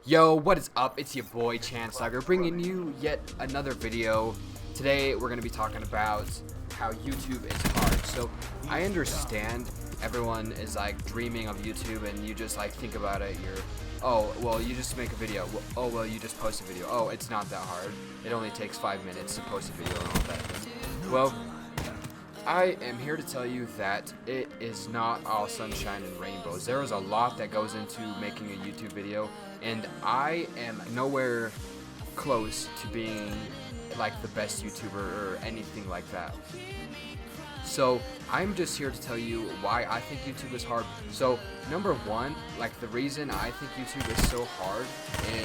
Yo, what is up? It's your boy Chancellor bringing you yet another video. Today we're going to be talking about how YouTube is hard. So I understand everyone is like dreaming of YouTube and you just like think about it, oh well, you just make a video, oh well, you just post a video, oh it's not that hard, it only takes 5 minutes to post a video and all that thing. Well, I am here to tell you that it is not all sunshine and rainbows. There is a lot that goes into making a YouTube video, and I am nowhere close to being like the best YouTuber or anything like that. So I'm just here to tell you why I think YouTube is hard. So number one, like the reason I think YouTube is so hard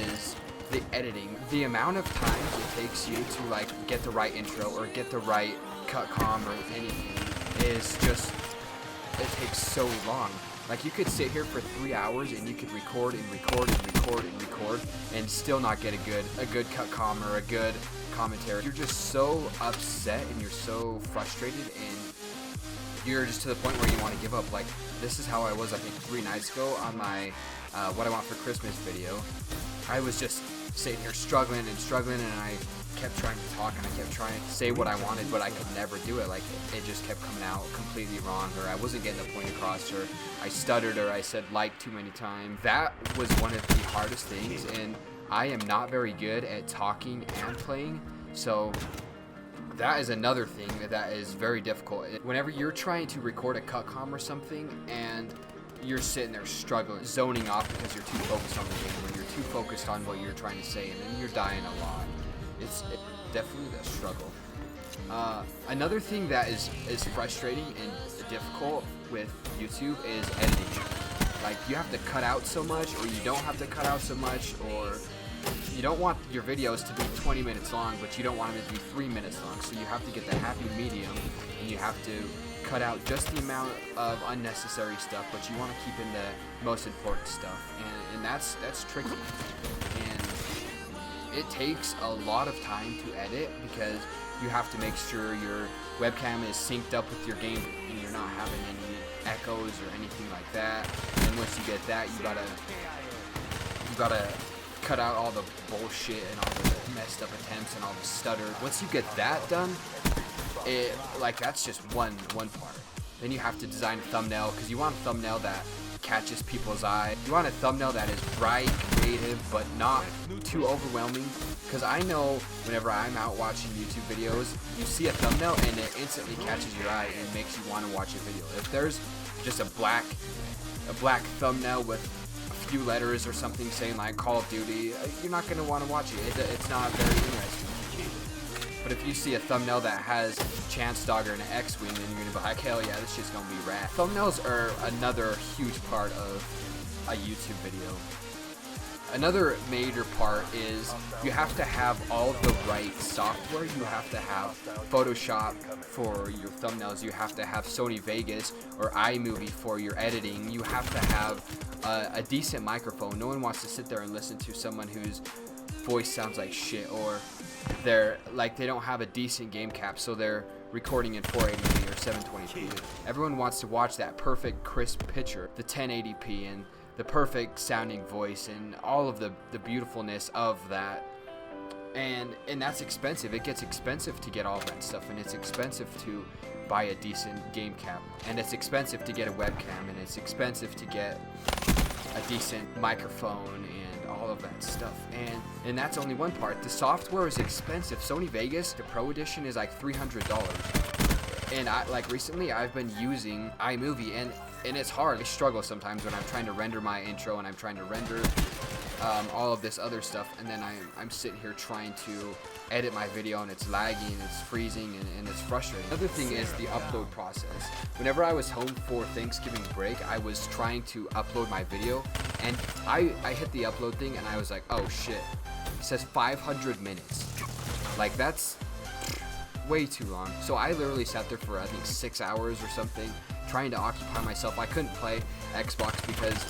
is the editing. The amount of times it takes you to like get the right intro or get the right cut com or anything is just, it takes so long. Like you could sit here for 3 hours and you could record and record and record and record and still not get a good cut com or a good commentary. You're just so upset and you're so frustrated and you're just to the point where you want to give up. Like this is how I was I think 3 nights ago on my what I want for Christmas video. I was just sitting here struggling and I kept trying to talk and I kept trying to say what I wanted, but I could never do it. Like it just kept coming out completely wrong, or I wasn't getting the point across, or I stuttered, or I said like too many times. That was one of the hardest things, and I am not very good at talking and playing, so that is another thing that is very difficult. Whenever you're trying to record a cut com or something and you're sitting there struggling, zoning off because you're too focused on the game, or you're too focused on what you're trying to say, and then you're dying a lot. It's definitely a struggle. Another thing that is frustrating and difficult with YouTube is editing. Like you have to cut out so much, or you don't have to cut out so much, or you don't want your videos to be 20 minutes long, but you don't want them to be 3 minutes long. So you have to get the happy medium, and you have to cut out just the amount of unnecessary stuff, but you want to keep in the most important stuff, and that's tricky. And it takes a lot of time to edit because you have to make sure your webcam is synced up with your game and you're not having any echoes or anything like that. And once you get that, you gotta cut out all the bullshit and all the messed up attempts and all the stutter. Once you get that done, that's just one part. Then you have to design a thumbnail, because you want a thumbnail that catches people's eye. You want a thumbnail that is bright, creative, but not too overwhelming. Because I know whenever I'm out watching YouTube videos, you see a thumbnail and it instantly catches your eye and makes you want to watch a video. If there's just a black thumbnail with a few letters or something saying like Call of Duty, you're not going to want to watch it. It's not very interesting. But if you see a thumbnail that has Chance Dogger and an X-Wing, then you're going to be like, hell yeah, this shit's going to be rad. Thumbnails are another huge part of a YouTube video. Another major part is you have to have all the right software. You have to have Photoshop for your thumbnails. You have to have Sony Vegas or iMovie for your editing. You have to have a decent microphone. No one wants to sit there and listen to someone whose voice sounds like shit, or they don't have a decent game cap, so they're recording in 480p or 720p. Everyone wants to watch that perfect crisp picture, the 1080p, and the perfect sounding voice, and all of the beautifulness of that. And that's expensive. It gets expensive to get all that stuff, and it's expensive to buy a decent game cap, and it's expensive to get a webcam, and it's expensive to get a decent microphone and all of that stuff. And that's only one part. The software is expensive. Sony Vegas, the Pro Edition, is like $300. And recently I've been using iMovie, and it's hard. I struggle sometimes when I'm trying to render my intro and I'm trying to render all of this other stuff, and then I'm sitting here trying to edit my video and it's laggy and it's freezing and it's frustrating. Another thing is the upload process. Whenever I was home for Thanksgiving break, I was trying to upload my video, and I hit the upload thing and I was like, oh shit, it says 500 minutes. Like that's way too long. So I literally sat there for I think 6 hours or something trying to occupy myself. I couldn't play Xbox because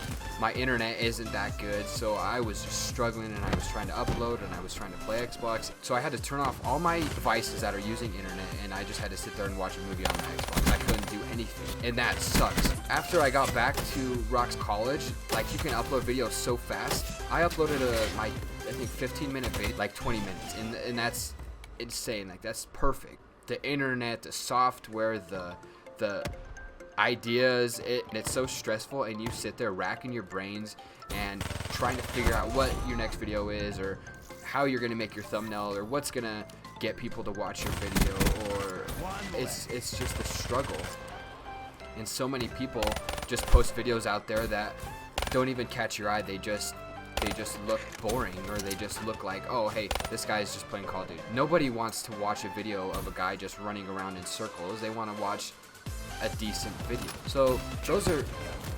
my internet isn't that good, so I was just struggling, and I was trying to upload, and I was trying to play Xbox. So I had to turn off all my devices that are using internet, and I just had to sit there and watch a movie on my Xbox. I couldn't do anything, and that sucks. After I got back to Rock's college, like, you can upload videos so fast. I uploaded my, I think, 15-minute video, like 20 minutes, and that's insane. Like, that's perfect. The internet, the software, the ideas, it's so stressful, and you sit there racking your brains and trying to figure out what your next video is, or how you're gonna make your thumbnail, or what's gonna get people to watch your video, or it's just a struggle. And so many people just post videos out there that don't even catch your eye. They just look boring, or they just look like, oh, hey, this guy's just playing Call of Duty. Nobody wants to watch a video of a guy just running around in circles. They want to watch a decent video. So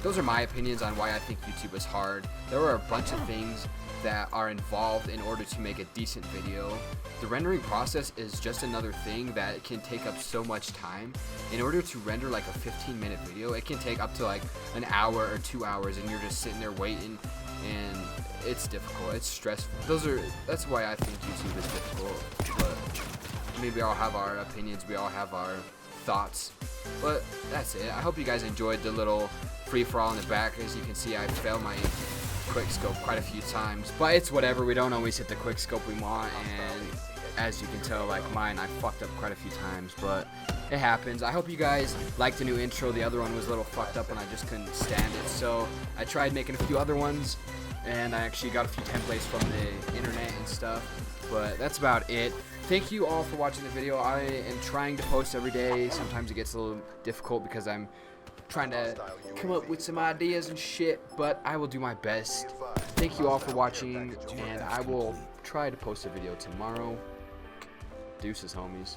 those are my opinions on why I think YouTube is hard. There are a bunch of things that are involved in order to make a decent video. The rendering process is just another thing that can take up so much time. In order to render like a 15-minute video, it can take up to like an hour or 2 hours, and you're just sitting there waiting, and it's difficult, it's stressful. That's why I think YouTube is difficult. But maybe we all have our opinions, we all have our thoughts, but that's it. I hope you guys enjoyed the little free-for-all in the back. As you can see, I failed my quick scope quite a few times, but it's whatever. We don't always hit the quick scope we want, and as you can tell, like mine, I fucked up quite a few times, but it happens. I hope you guys liked the new intro. The other one was a little fucked up and I just couldn't stand it, so I tried making a few other ones, and I actually got a few templates from the internet and stuff, but that's about it. Thank you all for watching the video. I am trying to post every day. Sometimes it gets a little difficult because I'm trying to come up with some ideas and shit, but I will do my best. Thank you all for watching, and I will try to post a video tomorrow. Deuces, homies.